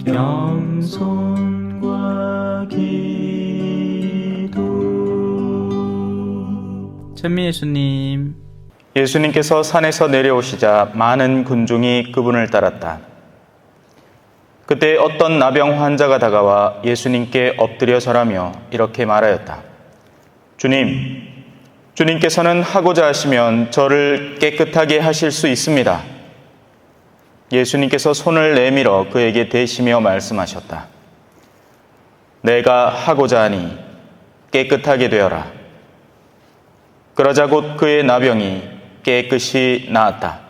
겸손과 기도. 찬미 예수님. 예수님께서 산에서 내려오시자 많은 군중이 그분을 따랐다. 그때 어떤 나병 환자가 다가와 예수님께 엎드려 절하며 이렇게 말하였다. 주님께서는 하고자 하시면 저를 깨끗하게 하실 수 있습니다. 예수님께서 손을 내밀어 그에게 대시며 말씀하셨다. 내가 하고자 하니 깨끗하게 되어라. 그러자 곧 그의 나병이 깨끗이 나았다.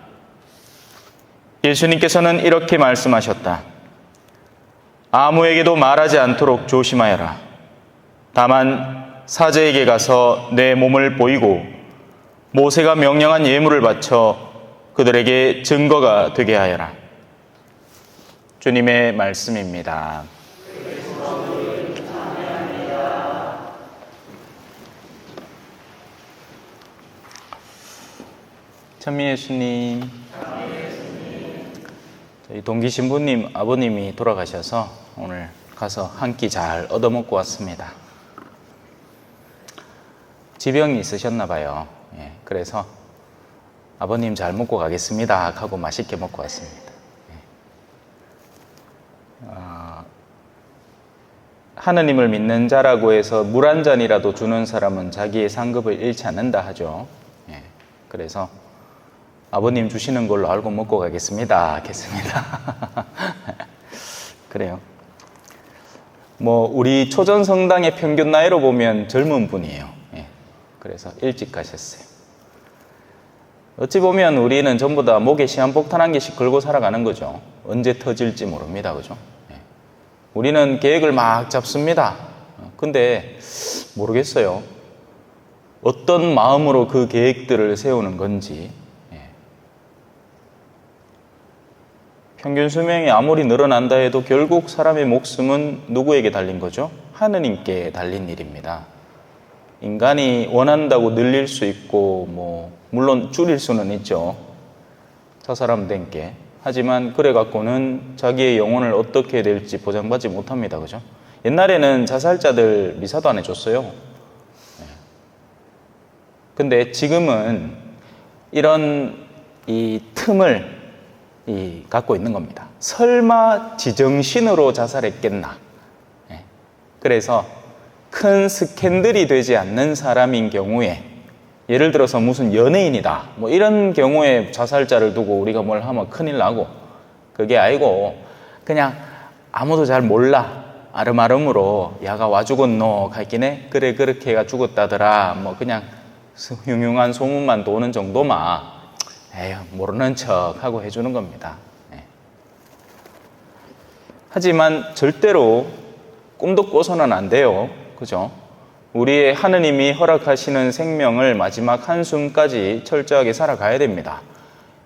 예수님께서는 이렇게 말씀하셨다. 아무에게도 말하지 않도록 조심하여라. 다만 사제에게 가서 내 몸을 보이고 모세가 명령한 예물을 바쳐 그들에게 증거가 되게 하여라. 주님의 말씀입니다. 찬미 예수님. 저희 동기 신부님 아버님이 돌아가셔서 오늘 가서 한 끼 잘 얻어먹고 왔습니다. 지병이 있으셨나 봐요. 그래서 아버님 잘 먹고 가겠습니다 하고 맛있게 먹고 왔습니다. 하느님을 믿는 자라고 해서 물 한 잔이라도 주는 사람은 자기의 상급을 잃지 않는다 하죠. 그래서 아버님 주시는 걸로 알고 먹고 가겠습니다 하겠습니다. 그래요. 우리 초전 성당의 평균 나이로 보면 젊은 분이에요. 그래서 일찍 가셨어요. 어찌 보면 우리는 전부 다 목에 시한폭탄 한 개씩 걸고 살아가는 거죠. 언제 터질지 모릅니다. 그죠? 우리는 계획을 막 잡습니다. 근데 모르겠어요. 어떤 마음으로 그 계획들을 세우는 건지. 평균 수명이 아무리 늘어난다 해도 결국 사람의 목숨은 누구에게 달린 거죠? 하느님께 달린 일입니다. 인간이 원한다고 늘릴 수 있고 물론 줄일 수는 있죠. 저 사람 된 게. 하지만 그래 갖고는 자기의 영혼을 어떻게 될지 보장받지 못합니다. 그죠? 옛날에는 자살자들 미사도 안 해줬어요. 근데 지금은 이런 이 틈을 갖고 있는 겁니다. 설마 지정신으로 자살했겠나? 그래서 큰 스캔들이 되지 않는 사람인 경우에, 예를 들어서 무슨 연예인이다 이런 경우에 자살자를 두고 우리가 뭘 하면 큰일 나고, 그게 아니고 그냥 아무도 잘 몰라 아름아름으로 야가 와 죽었노 갈기네 그래 그렇게 해가 죽었다더라 그냥 흉흉한 소문만 도는 정도만 에휴 모르는 척 하고 해주는 겁니다. 하지만 절대로 꿈도 꿔서는 안 돼요. 그죠? 우리의 하느님이 허락하시는 생명을 마지막 한숨까지 철저하게 살아가야 됩니다.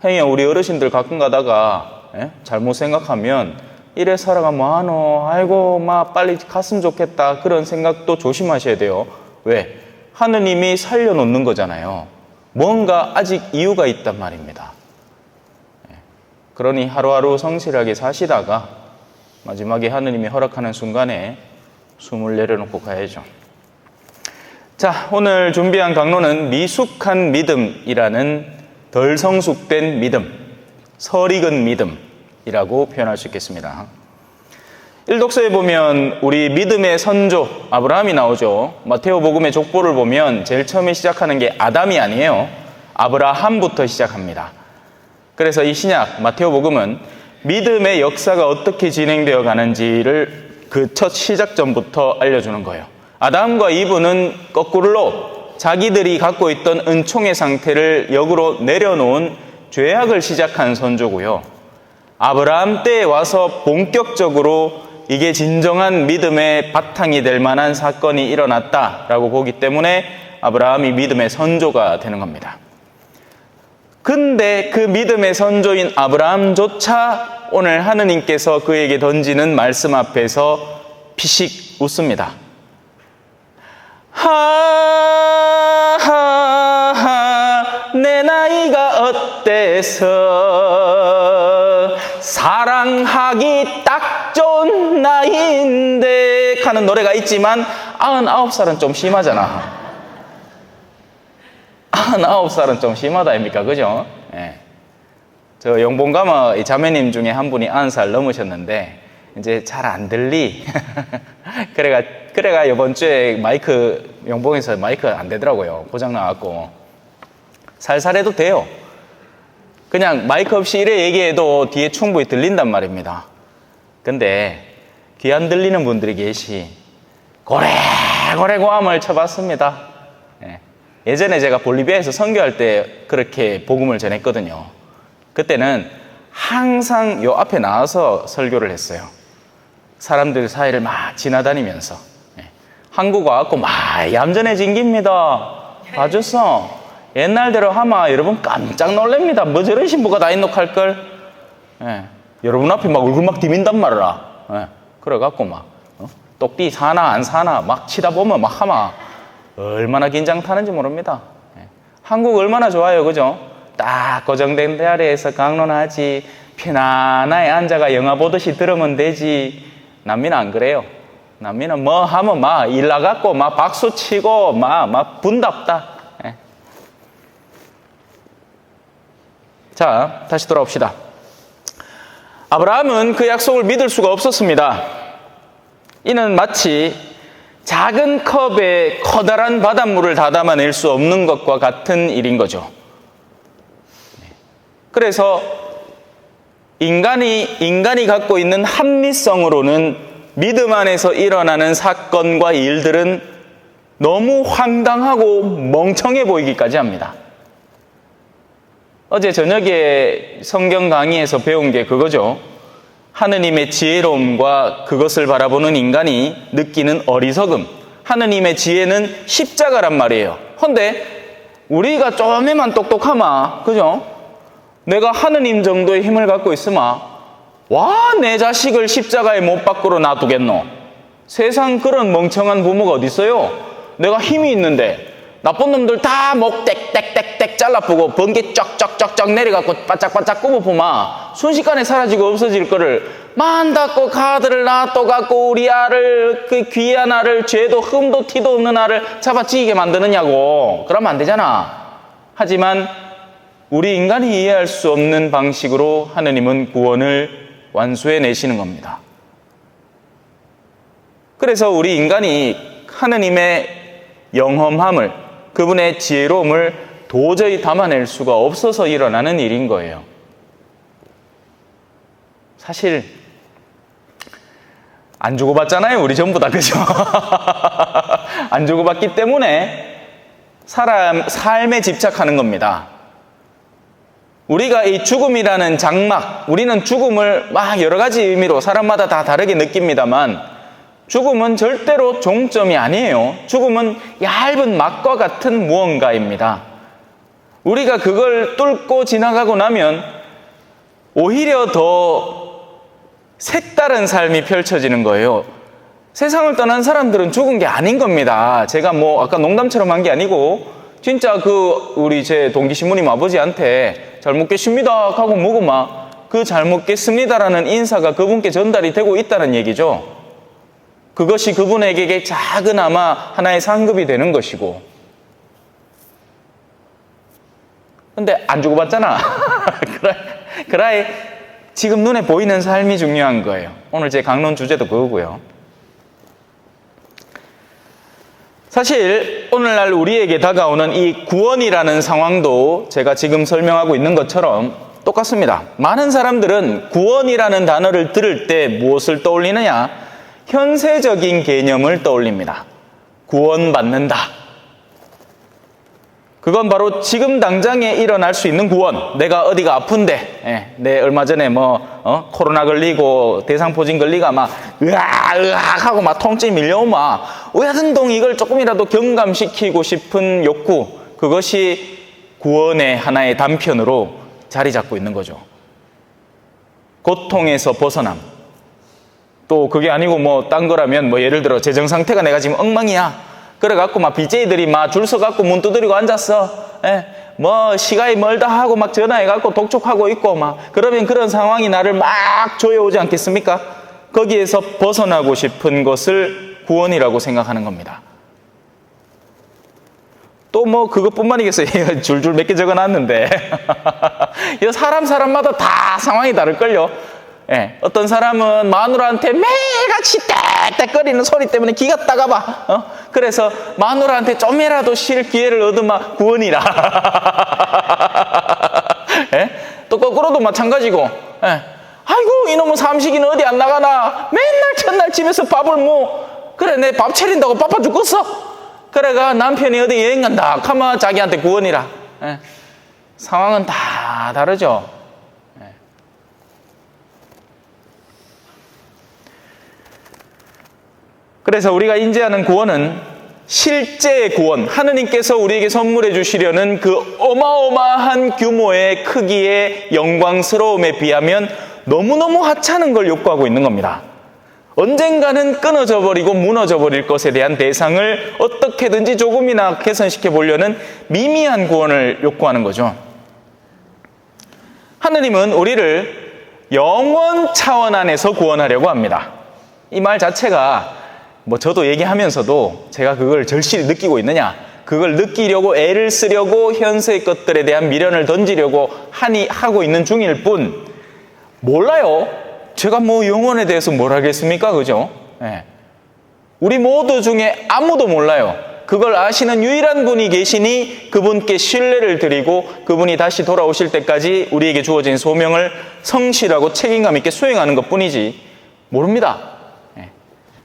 행여 우리 어르신들 가끔 가다가 잘못 생각하면 이래 살아가 뭐하노 아이고 빨리 갔으면 좋겠다 그런 생각도 조심하셔야 돼요. 왜? 하느님이 살려놓는 거잖아요. 뭔가 아직 이유가 있단 말입니다. 그러니 하루하루 성실하게 사시다가 마지막에 하느님이 허락하는 순간에 숨을 내려놓고 가야죠. 자, 오늘 준비한 강론은 미숙한 믿음이라는 덜 성숙된 믿음, 설익은 믿음이라고 표현할 수 있겠습니다. 일독서에 보면 우리 믿음의 선조 아브라함이 나오죠. 마테오복음의 족보를 보면 제일 처음에 시작하는 게 아담이 아니에요. 아브라함부터 시작합니다. 그래서 이 신약 마테오복음은 믿음의 역사가 어떻게 진행되어 가는지를 그 첫 시작점부터 알려주는 거예요. 아담과 이브는 거꾸로 자기들이 갖고 있던 은총의 상태를 역으로 내려놓은 죄악을 시작한 선조고요. 아브라함 때에 와서 본격적으로 이게 진정한 믿음의 바탕이 될 만한 사건이 일어났다라고 보기 때문에 아브라함이 믿음의 선조가 되는 겁니다. 근데 그 믿음의 선조인 아브라함조차 오늘 하느님께서 그에게 던지는 말씀 앞에서 피식 웃습니다. 하하하 내 나이가 어때서 사랑하기 딱 좋은 나이인데 하는 노래가 있지만 99살은 좀 심하잖아. 99살은 좀 심하다 아닙니까? 그죠? 예. 저 영봉 가면 이 자매님 중에 한 분이 90살 넘으셨는데 이제 잘 안 들리. 그래가 이번 주에 영봉에서 마이크 안 되더라고요. 고장 나갖고. 살살 해도 돼요. 그냥 마이크 없이 이래 얘기해도 뒤에 충분히 들린단 말입니다. 근데 귀 안 들리는 분들이 계시 고래고래 고함을 쳐봤습니다. 예. 예전에 제가 볼리비아에서 선교할 때 그렇게 복음을 전했거든요. 그때는 항상 요 앞에 나와서 설교를 했어요. 사람들 사이를 막 지나다니면서. 예. 한국 와갖고 막 얌전해진 깁니다. 봐줬어. 옛날대로 하면 여러분 깜짝 놀랍니다. 뭐 저런 신부가 다 있노할걸? 예. 여러분 앞에 막 얼굴 막 디민단 말이라. 예. 그래갖고 막 똑띠 사나 안 사나 막 치다 보면 막 하마 얼마나 긴장 타는지 모릅니다. 예. 한국 얼마나 좋아요, 그죠? 딱 고정된 자리에서 강론하지, 편안하게 앉아가 영화 보듯이 들으면 되지. 남미는 안 그래요. 남미는 뭐 하면 막 일 나갖고 막 박수 치고 막 분답다. 예. 자, 다시 돌아옵시다. 아브라함은 그 약속을 믿을 수가 없었습니다. 이는 마치 작은 컵에 커다란 바닷물을 다 담아낼 수 없는 것과 같은 일인 거죠. 그래서 인간이 갖고 있는 합리성으로는 믿음 안에서 일어나는 사건과 일들은 너무 황당하고 멍청해 보이기까지 합니다. 어제 저녁에 성경 강의에서 배운 게 그거죠. 하느님의 지혜로움과 그것을 바라보는 인간이 느끼는 어리석음. 하느님의 지혜는 십자가란 말이에요. 근데 우리가 좀에만 똑똑하마, 그죠? 내가 하느님 정도의 힘을 갖고 있으마, 와, 내 자식을 십자가에 못 밖으로 놔두겠노? 세상 그런 멍청한 부모가 어디 있어요? 내가 힘이 있는데 나쁜 놈들 다 목 땡땡땡땡 잘라보고 번개 쫙쫙쫙쫙 내려갖고 바짝바짝 굽어보마 순식간에 사라지고 없어질 거를 만닫고 가드를 놔둬갖고 우리 알을, 그 귀한 알을, 죄도 흠도 티도 없는 알을 잡아치게 만드느냐고. 그러면 안 되잖아. 하지만 우리 인간이 이해할 수 없는 방식으로 하느님은 구원을 완수해 내시는 겁니다. 그래서 우리 인간이 하느님의 영험함을, 그분의 지혜로움을 도저히 담아낼 수가 없어서 일어나는 일인 거예요. 사실 안 주고받잖아요, 우리 전부 다. 그죠? 안 주고받기 때문에 삶에 집착하는 겁니다. 우리가 이 죽음이라는 장막, 우리는 죽음을 막 여러 가지 의미로 사람마다 다 다르게 느낍니다만 죽음은 절대로 종점이 아니에요. 죽음은 얇은 막과 같은 무언가입니다. 우리가 그걸 뚫고 지나가고 나면 오히려 더 색다른 삶이 펼쳐지는 거예요. 세상을 떠난 사람들은 죽은 게 아닌 겁니다. 제가 아까 농담처럼 한 게 아니고 진짜 우리 제 동기 신부님 아버지한테 잘 먹겠습니다 하고 먹으면 그 잘 먹겠습니다라는 인사가 그분께 전달이 되고 있다는 얘기죠. 그것이 그분에게 작은아마 하나의 상급이 되는 것이고. 근데 안 주고받잖아. 그래 지금 눈에 보이는 삶이 중요한 거예요. 오늘 제 강론 주제도 그거고요. 사실 오늘날 우리에게 다가오는 이 구원이라는 상황도 제가 지금 설명하고 있는 것처럼 똑같습니다. 많은 사람들은 구원이라는 단어를 들을 때 무엇을 떠올리느냐? 현세적인 개념을 떠올립니다. 구원받는다. 그건 바로 지금 당장에 일어날 수 있는 구원. 내가 어디가 아픈데, 내 얼마 전에 코로나 걸리고 대상포진 걸리가 막 으악 하고 막 통증이 밀려오면 어야든동 이걸 조금이라도 경감시키고 싶은 욕구, 그것이 구원의 하나의 단편으로 자리 잡고 있는 거죠. 고통에서 벗어남. 또 그게 아니고 딴 거라면 예를 들어 재정 상태가 내가 지금 엉망이야. 그래갖고 BJ들이 줄 서갖고 문 두드리고 앉았어. 뭐 시간이 멀다 하고 막 전화해갖고 독촉하고 있고 막 그러면 그런 상황이 나를 막 조여오지 않겠습니까? 거기에서 벗어나고 싶은 것을 구원이라고 생각하는 겁니다. 또 뭐 그것뿐만이겠어요. 줄줄 몇 개 적어놨는데 이 사람마다 다 상황이 다를걸요. 예, 어떤 사람은 마누라한테 매일같이 떼떼거리는 소리 때문에 기가 따가봐. 그래서 마누라한테 좀이라도 쉴 기회를 얻으면 구원이라. 예? 또 거꾸로도 마찬가지고. 예. 아이고 이놈은 삼식이는 어디 안 나가나. 맨날 첫날 집에서 밥을 그래 내 밥 차린다고 바빠 죽겠어. 그래가 남편이 어디 여행 간다 하면 자기한테 구원이라. 예. 상황은 다 다르죠. 예. 그래서 우리가 인지하는 구원은 실제 구원, 하느님께서 우리에게 선물해 주시려는 그 어마어마한 규모의 크기의 영광스러움에 비하면 너무너무 하찮은 걸 요구하고 있는 겁니다. 언젠가는 끊어져 버리고 무너져 버릴 것에 대한 대상을 어떻게든지 조금이나 개선시켜 보려는 미미한 구원을 요구하는 거죠. 하느님은 우리를 영원 차원 안에서 구원하려고 합니다. 이 말 자체가 뭐 저도 얘기하면서도 제가 그걸 절실히 느끼고 있느냐, 그걸 느끼려고 애를 쓰려고 현세의 것들에 대한 미련을 던지려고 하고 있는 중일 뿐, 몰라요. 제가 뭐 영혼에 대해서 뭘 알겠습니까? 그죠? 예. 우리 모두 중에 아무도 몰라요. 그걸 아시는 유일한 분이 계시니 그분께 신뢰를 드리고 그분이 다시 돌아오실 때까지 우리에게 주어진 소명을 성실하고 책임감 있게 수행하는 것 뿐이지 모릅니다. 예.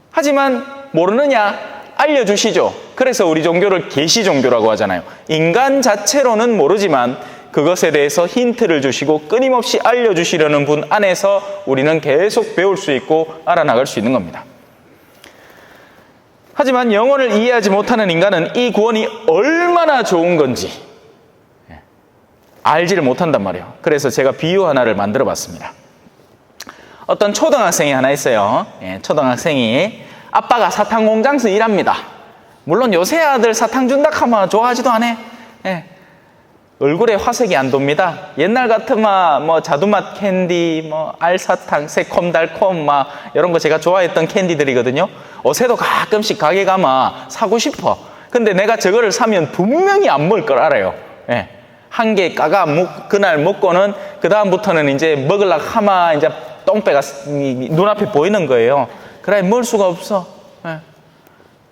하지만 모르느냐? 알려주시죠. 그래서 우리 종교를 계시 종교라고 하잖아요. 인간 자체로는 모르지만 그것에 대해서 힌트를 주시고 끊임없이 알려주시려는 분 안에서 우리는 계속 배울 수 있고 알아나갈 수 있는 겁니다. 하지만 영혼을 이해하지 못하는 인간은 이 구원이 얼마나 좋은 건지 알지를 못한단 말이에요. 그래서 제가 비유 하나를 만들어 봤습니다. 어떤 초등학생이 하나 있어요. 초등학생이 아빠가 사탕 공장에서 일합니다. 물론 요새 아들 사탕 준다 하면 좋아하지도 않아. 얼굴에 화색이 안 돕니다. 옛날 같으면 뭐 자두맛 캔디, 뭐 알사탕, 새콤달콤 막 이런 거 제가 좋아했던 캔디들이거든요. 요새도 가끔씩 가게 가면 사고 싶어. 근데 내가 저거를 사면 분명히 안 먹을 걸 알아요. 한 개 까가 그날 먹고는 그 다음부터는 이제 먹으려고 하면 이제 똥배가 눈앞에 보이는 거예요. 그래 먹을 수가 없어.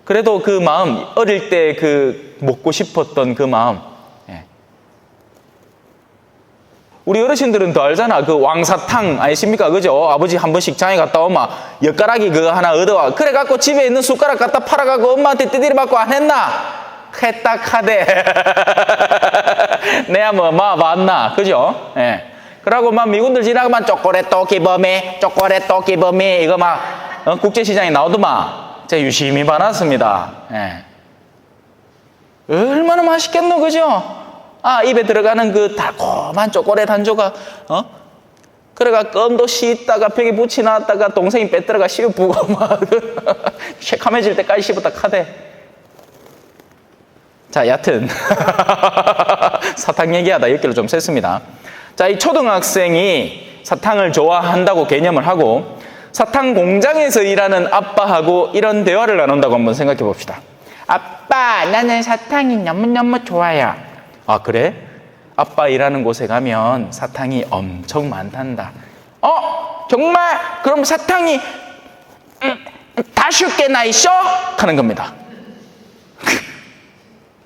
그래도 그 마음, 어릴 때 그 먹고 싶었던 그 마음. 우리 어르신들은 더 알잖아. 그 왕사탕 아니십니까? 그죠? 아버지 한 번씩 장에 갔다 오면 엿가락이 그거 하나 얻어와. 그래갖고 집에 있는 숟가락 갖다 팔아갖고 엄마한테 띠디리 받고 안 했나? 했다 카대. 내야 뭐 봤나? 그죠? 그러고 막 미군들 지나가면 초콜릿 또기범에 이거 막 국제시장에 나오더만 제가 유심히 봐놨습니다. 얼마나 맛있겠노, 그죠? 입에 들어가는 그 달콤한 초콜릿 한 조각, 그래가 껌도 씹다가 벽에 붙여놨다가 동생이 빼들어가 씹어보고 막 새카매질 때까지 씹었다 카대. 자, 여튼 사탕 얘기하다 10개를 좀 셌습니다. 자, 이 초등학생이 사탕을 좋아한다고 개념을 하고 사탕 공장에서 일하는 아빠하고 이런 대화를 나눈다고 한번 생각해 봅시다. 아빠, 나는 사탕이 너무너무 좋아요. 아, 그래? 아빠 일하는 곳에 가면 사탕이 엄청 많단다. 정말? 그럼 사탕이 50개나 있어? 하는 겁니다.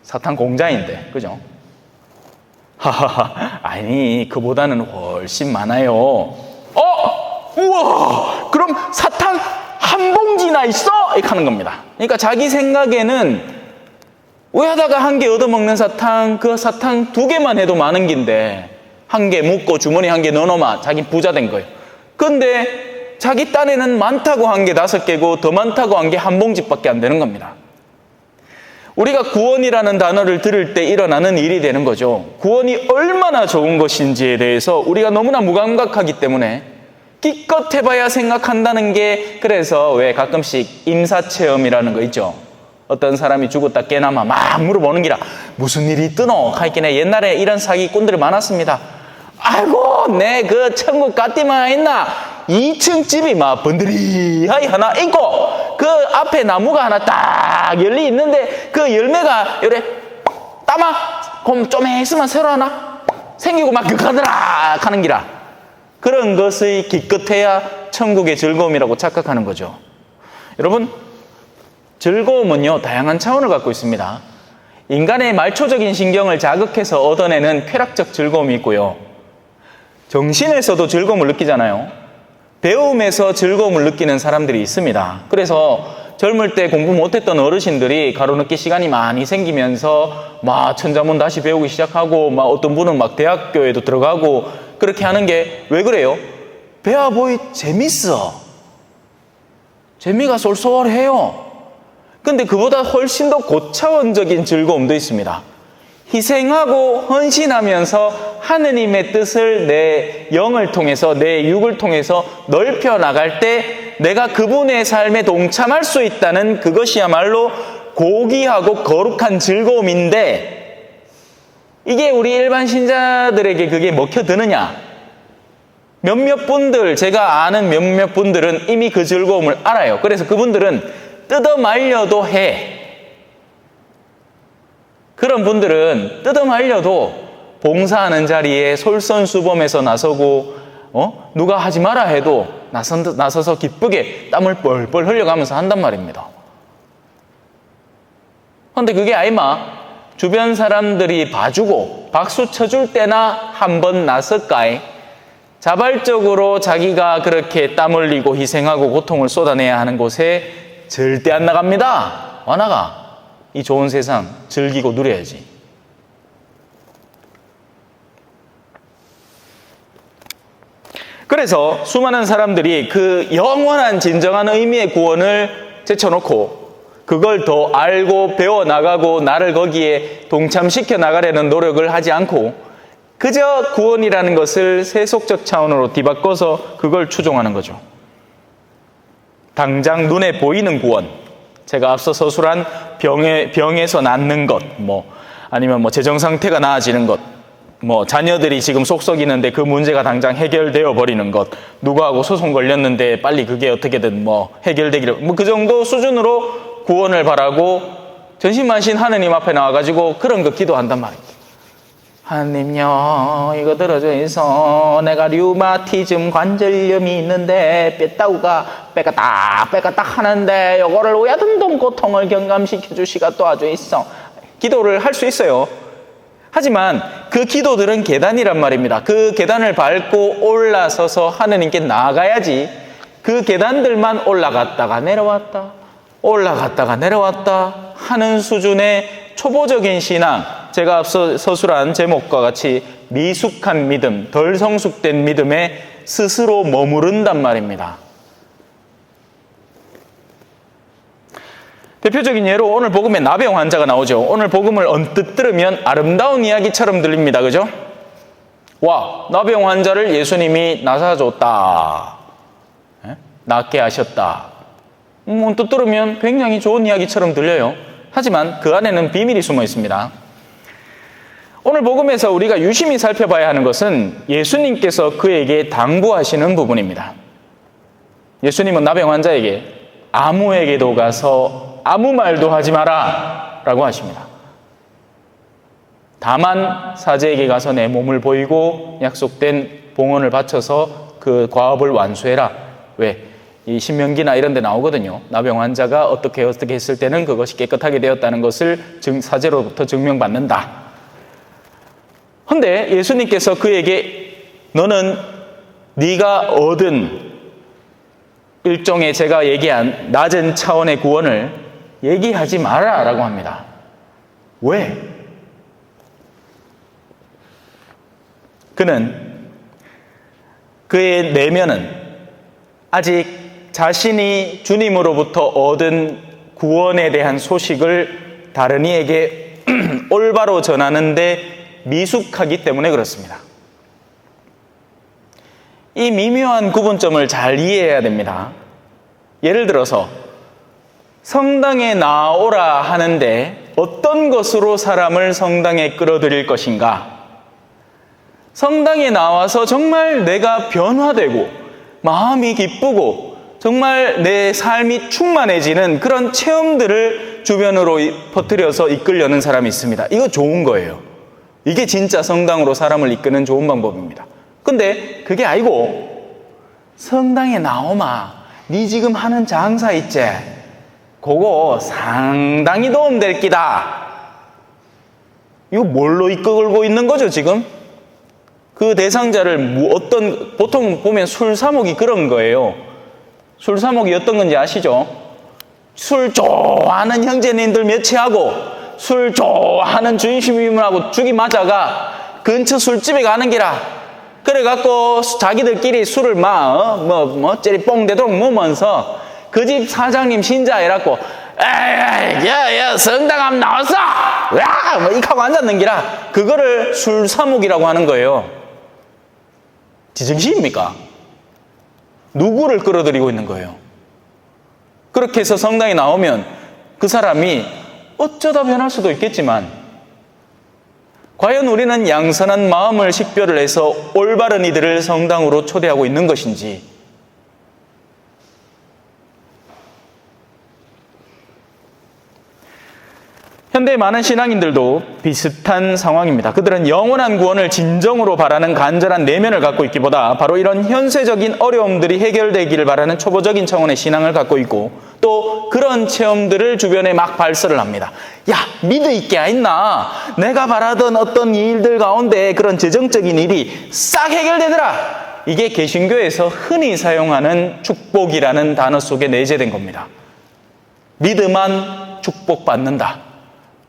사탕 공장인데, 그죠? 하하하, 아니, 그보다는 훨씬 많아요. 우와! 그럼 사탕 한 봉지나 있어? 이렇게 하는 겁니다. 그러니까 자기 생각에는 왜 하다가 한 개 얻어먹는 사탕, 그 사탕 2개만 해도 많은 긴데, 한 개 묻고 주머니 한 개 넣어놓으면 자기 부자 된 거예요. 근데 자기 딴에는 많다고 한 개 5개고, 더 많다고 한 개 한 봉지밖에 안 되는 겁니다. 우리가 구원이라는 단어를 들을 때 일어나는 일이 되는 거죠. 구원이 얼마나 좋은 것인지에 대해서 우리가 너무나 무감각하기 때문에 기껏 해봐야 생각한다는 게, 그래서 왜 가끔씩 임사체험이라는 거 있죠. 어떤 사람이 죽었다 깨나마 막 물어보는 기라. 무슨 일이 있더노? 하이끼네 옛날에 이런 사기꾼들이 많았습니다. 아이고, 내 그 천국 갓디만 있나? 2층 집이 막 번드리하이 하나 있고, 그 앞에 나무가 하나 딱 열리 있는데, 그 열매가 요래 따마? 그럼 좀 했으면 새로 하나? 생기고 막 극하더라! 하는 기라. 그런 것의 기껏해야 천국의 즐거움이라고 착각하는 거죠. 여러분, 즐거움은요, 다양한 차원을 갖고 있습니다. 인간의 말초적인 신경을 자극해서 얻어내는 쾌락적 즐거움이 있고요. 정신에서도 즐거움을 느끼잖아요. 배움에서 즐거움을 느끼는 사람들이 있습니다. 그래서 젊을 때 공부 못했던 어르신들이 가로늦게 시간이 많이 생기면서 막 천자문 다시 배우기 시작하고, 막 어떤 분은 막 대학교에도 들어가고 그렇게 하는 게 왜 그래요? 배워보이 재밌어. 재미가 쏠쏠해요. 근데 그보다 훨씬 더 고차원적인 즐거움도 있습니다. 희생하고 헌신하면서 하느님의 뜻을 내 영을 통해서, 내 육을 통해서 넓혀 나갈 때 내가 그분의 삶에 동참할 수 있다는 그것이야말로 고귀하고 거룩한 즐거움인데, 이게 우리 일반 신자들에게 그게 먹혀드느냐? 몇몇 분들, 제가 아는 몇몇 분들은 이미 그 즐거움을 알아요. 그래서 그분들은 뜯어 말려도 해. 그런 분들은 뜯어 말려도 봉사하는 자리에 솔선수범해서 나서고, 누가 하지 마라 해도 나서서 기쁘게 땀을 뻘뻘 흘려가면서 한단 말입니다. 그런데 그게 아니마 주변 사람들이 봐주고 박수 쳐줄 때나 한번 나설까이 자발적으로 자기가 그렇게 땀 흘리고 희생하고 고통을 쏟아내야 하는 곳에 절대 안 나갑니다. 안 나가. 이 좋은 세상 즐기고 누려야지. 그래서 수많은 사람들이 그 영원한 진정한 의미의 구원을 제쳐놓고 그걸 더 알고 배워나가고 나를 거기에 동참시켜 나가려는 노력을 하지 않고 그저 구원이라는 것을 세속적 차원으로 뒤바꿔서 그걸 추종하는 거죠. 당장 눈에 보이는 구원, 제가 앞서 서술한 병에서 낫는 것, 아니면 재정 상태가 나아지는 것, 자녀들이 지금 속 썩이는데 그 문제가 당장 해결되어 버리는 것, 누구하고 소송 걸렸는데 빨리 그게 어떻게든 해결되기를, 그 정도 수준으로 구원을 바라고 전신만신 하느님 앞에 나와가지고 그런 거 기도한단 말입니다. 하느님요, 이거 들어줘서 내가 류마티즘 관절염이 있는데 뼈다구가 빼가딱 하는데 요거를 우야등동 고통을 경감시켜 주시가 도와줘 있어. 기도를 할 수 있어요. 하지만 그 기도들은 계단이란 말입니다. 그 계단을 밟고 올라서서 하느님께 나아가야지. 그 계단들만 올라갔다가 내려왔다 하는 수준의 초보적인 신앙, 제가 앞서 서술한 제목과 같이 미숙한 믿음, 덜 성숙된 믿음에 스스로 머무른단 말입니다. 대표적인 예로 오늘 복음에 나병 환자가 나오죠. 오늘 복음을 언뜻 들으면 아름다운 이야기처럼 들립니다. 그죠? 와, 나병 환자를 예수님이 나사줬다. 낫게 하셨다. 언뜻 들으면 굉장히 좋은 이야기처럼 들려요. 하지만 그 안에는 비밀이 숨어 있습니다. 오늘 복음에서 우리가 유심히 살펴봐야 하는 것은 예수님께서 그에게 당부하시는 부분입니다. 예수님은 나병 환자에게 아무에게도 가서 아무 말도 하지 마라 라고 하십니다. 다만 사제에게 가서 내 몸을 보이고 약속된 봉헌을 바쳐서 그 과업을 완수해라. 왜? 이 신명기나 이런 데 나오거든요. 나병 환자가 어떻게 했을 때는 그것이 깨끗하게 되었다는 것을 사제로부터 증명받는다. 그런데 예수님께서 그에게 너는 네가 얻은 일종의 제가 얘기한 낮은 차원의 구원을 얘기하지 마라 라고 합니다. 왜? 그는 그의 내면은 아직 자신이 주님으로부터 얻은 구원에 대한 소식을 다른 이에게 올바로 전하는데 미숙하기 때문에 그렇습니다. 이 미묘한 구분점을 잘 이해해야 됩니다. 예를 들어서 성당에 나오라 하는데 어떤 것으로 사람을 성당에 끌어들일 것인가? 성당에 나와서 정말 내가 변화되고 마음이 기쁘고 정말 내 삶이 충만해지는 그런 체험들을 주변으로 퍼뜨려서 이끌려는 사람이 있습니다. 이거 좋은 거예요. 이게 진짜 성당으로 사람을 이끄는 좋은 방법입니다. 근데 그게 아니고 성당에 나오마 니 지금 하는 장사 있지? 그거 상당히 도움될 기다. 이거 뭘로 이끌고 있는 거죠 지금? 그 대상자를 보통 보면 술사목이 그런 거예요. 술사목이 어떤 건지 아시죠? 술 좋아하는 형제님들 몇이하고 술 좋아하는 주인님하고 죽이 맞아가 근처 술집에 가는 기라. 그래갖고 자기들끼리 술을 째리 뽕대도록 먹으면서 그 집 사장님 신자 해갖고 야 성당 한번 나왔어! 이하고 앉았는 기라. 그거를 술사목이라고 하는 거예요. 지정신입니까? 누구를 끌어들이고 있는 거예요? 그렇게 해서 성당에 나오면 그 사람이 어쩌다 변할 수도 있겠지만 과연 우리는 양선한 마음을 식별을 해서 올바른 이들을 성당으로 초대하고 있는 것인지, 현대의 많은 신앙인들도 비슷한 상황입니다. 그들은 영원한 구원을 진정으로 바라는 간절한 내면을 갖고 있기보다 바로 이런 현세적인 어려움들이 해결되기를 바라는 초보적인 차원의 신앙을 갖고 있고 또 그런 체험들을 주변에 막 발설을 합니다. 야, 믿어 있게 있나? 내가 바라던 어떤 일들 가운데 그런 재정적인 일이 싹 해결되더라. 이게 개신교에서 흔히 사용하는 축복이라는 단어 속에 내재된 겁니다. 믿음만 축복받는다.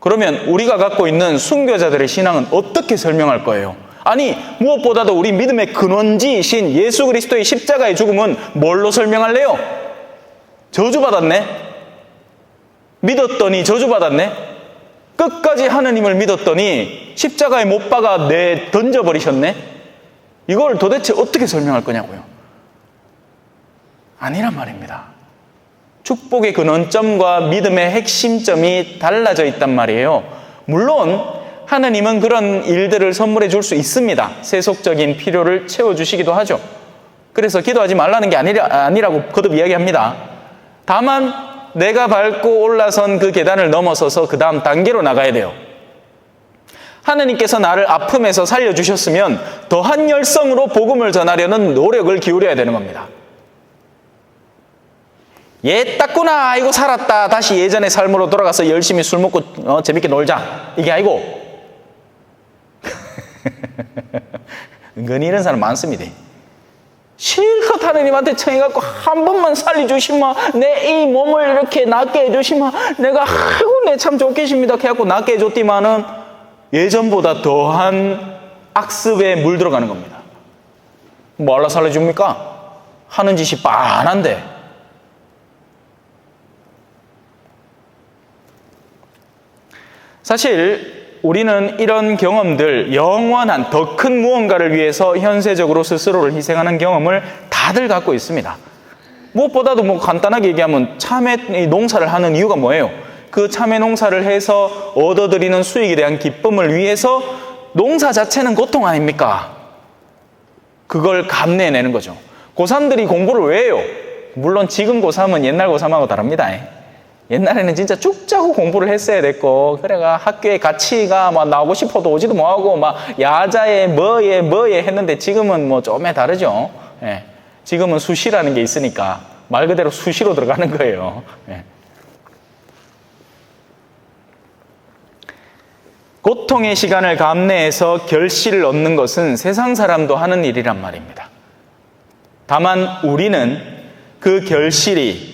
그러면 우리가 갖고 있는 순교자들의 신앙은 어떻게 설명할 거예요? 아니, 무엇보다도 우리 믿음의 근원지이신 예수 그리스도의 십자가의 죽음은 뭘로 설명할래요? 저주받았네? 믿었더니 저주받았네? 끝까지 하느님을 믿었더니 십자가에 못 박아 던져버리셨네? 이걸 도대체 어떻게 설명할 거냐고요? 아니란 말입니다. 축복의 근원점과 믿음의 핵심점이 달라져 있단 말이에요. 물론 하느님은 그런 일들을 선물해 줄 수 있습니다. 세속적인 필요를 채워주시기도 하죠. 그래서 기도하지 말라는 게 아니라고 거듭 이야기합니다. 다만 내가 밟고 올라선 그 계단을 넘어서서 그 다음 단계로 나가야 돼요. 하느님께서 나를 아픔에서 살려주셨으면 더한 열성으로 복음을 전하려는 노력을 기울여야 되는 겁니다. 얘 땄구나, 아이고 살았다, 다시 예전의 삶으로 돌아가서 열심히 술 먹고 재밌게 놀자, 이게 아니고 은근히 이런 사람 많습니다. 실컷 하느님한테 청해갖고 한 번만 살려주시면 내 이 몸을 이렇게 낫게 해주시면 내가 아이고 내 참 좋겠습니다 해갖고 낫게 해줬더만은 예전보다 더한 악습에 물들어가는 겁니다. 뭐 알라 살려줍니까? 하는 짓이 빤한데. 사실 우리는 이런 경험들, 영원한 더 큰 무언가를 위해서 현세적으로 스스로를 희생하는 경험을 다들 갖고 있습니다. 무엇보다도 간단하게 얘기하면 참외 농사를 하는 이유가 뭐예요? 그 참외 농사를 해서 얻어들이는 수익에 대한 기쁨을 위해서 농사 자체는 고통 아닙니까? 그걸 감내해내는 거죠. 고3들이 공부를 왜 해요? 물론 지금 고3은 옛날 고3하고 다릅니다. 옛날에는 진짜 죽자고 공부를 했어야 됐고, 그래가 학교에 같이 나오고 싶어도 오지도 못하고, 야자에 뭐에 했는데 지금은 좀에 다르죠. 예. 지금은 수시라는 게 있으니까 말 그대로 수시로 들어가는 거예요. 예. 고통의 시간을 감내해서 결실을 얻는 것은 세상 사람도 하는 일이란 말입니다. 다만 우리는 그 결실이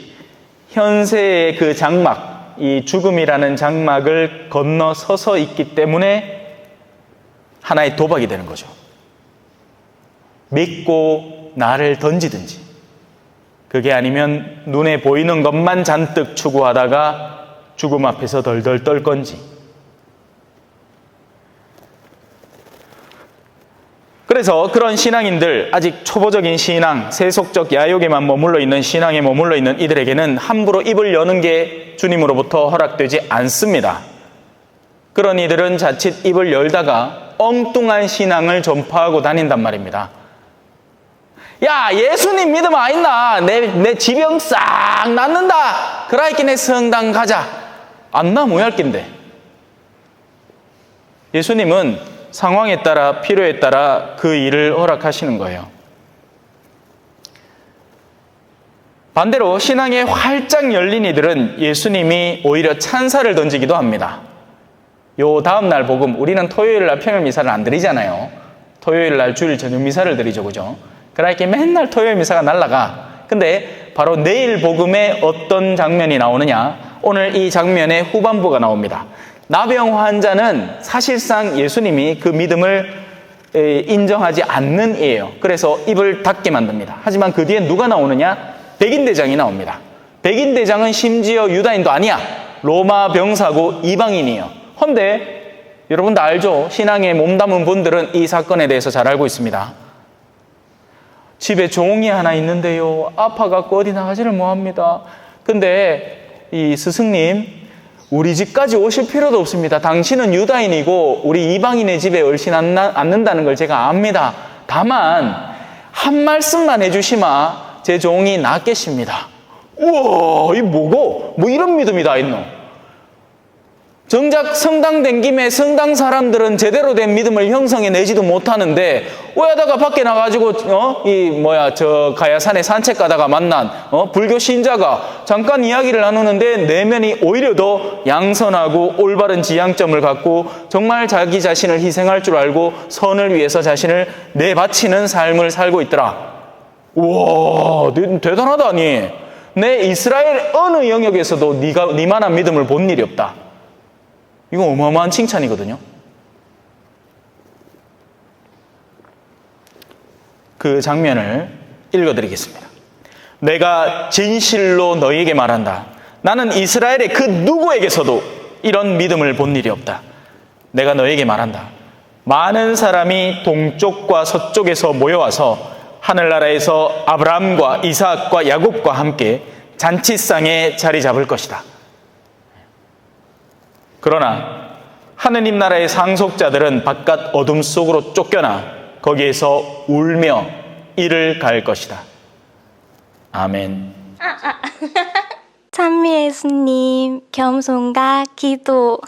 현세의 그 장막, 이 죽음이라는 장막을 건너서서 있기 때문에 하나의 도박이 되는 거죠. 믿고 나를 던지든지, 그게 아니면 눈에 보이는 것만 잔뜩 추구하다가 죽음 앞에서 덜덜 떨 건지. 그래서 그런 신앙인들, 아직 초보적인 신앙, 세속적 야욕에만 머물러 있는 신앙에 머물러 있는 이들에게는 함부로 입을 여는 게 주님으로부터 허락되지 않습니다. 그런 이들은 자칫 입을 열다가 엉뚱한 신앙을 전파하고 다닌단 말입니다. 야, 예수님 믿음 아있나? 내 지병 싹 낫는다. 그라이끼네 성당 가자. 안 나 모얄낀데. 예수님은 상황에 따라 필요에 따라 그 일을 허락하시는 거예요. 반대로 신앙에 활짝 열린 이들은 예수님이 오히려 찬사를 던지기도 합니다. 요 다음 날 복음, 우리는 토요일 날 평일 미사를 안 드리잖아요. 토요일 날 주일 저녁 미사를 드리죠, 그죠? 그러니까 맨날 토요일 미사가 날라가. 근데 바로 내일 복음에 어떤 장면이 나오느냐? 오늘 이 장면의 후반부가 나옵니다. 나병 환자는 사실상 예수님이 그 믿음을 인정하지 않는 이에요. 그래서 입을 닫게 만듭니다. 하지만 그 뒤에 누가 나오느냐? 백인대장이 나옵니다. 백인대장은 심지어 유다인도 아니야. 로마 병사고 이방인이에요. 헌데 여러분도 알죠? 신앙에 몸담은 분들은 이 사건에 대해서 잘 알고 있습니다. 집에 종이 하나 있는데요, 아파갖고 어디 나가지를 못합니다. 근데 이 스승님, 우리 집까지 오실 필요도 없습니다. 당신은 유다인이고 우리 이방인의 집에 얼씬 않는다는 걸 제가 압니다. 다만 한 말씀만 해주시마 제 종이 낫겠습니다. 우와, 이 뭐고? 뭐 이런 믿음이 다 있노? 정작 성당 된 김에 성당 사람들은 제대로 된 믿음을 형성해내지도 못하는데 왜 하다가 밖에 나가지고 저 가야산에 산책 가다가 만난 불교 신자가 잠깐 이야기를 나누는데 내면이 오히려 더 양선하고 올바른 지향점을 갖고 정말 자기 자신을 희생할 줄 알고 선을 위해서 자신을 내바치는 삶을 살고 있더라. 우와, 대단하다니. 내 이스라엘 어느 영역에서도 니만한 믿음을 본 일이 없다. 이거 어마어마한 칭찬이거든요. 그 장면을 읽어드리겠습니다. 내가 진실로 너희에게 말한다. 나는 이스라엘의 그 누구에게서도 이런 믿음을 본 일이 없다. 내가 너희에게 말한다. 많은 사람이 동쪽과 서쪽에서 모여와서 하늘나라에서 아브라함과 이삭과 야곱과 함께 잔치상에 자리 잡을 것이다. 그러나 하느님 나라의 상속자들은 바깥 어둠 속으로 쫓겨나 거기에서 울며 이를 갈 것이다. 아멘. 찬미 예수님, 겸손과 기도.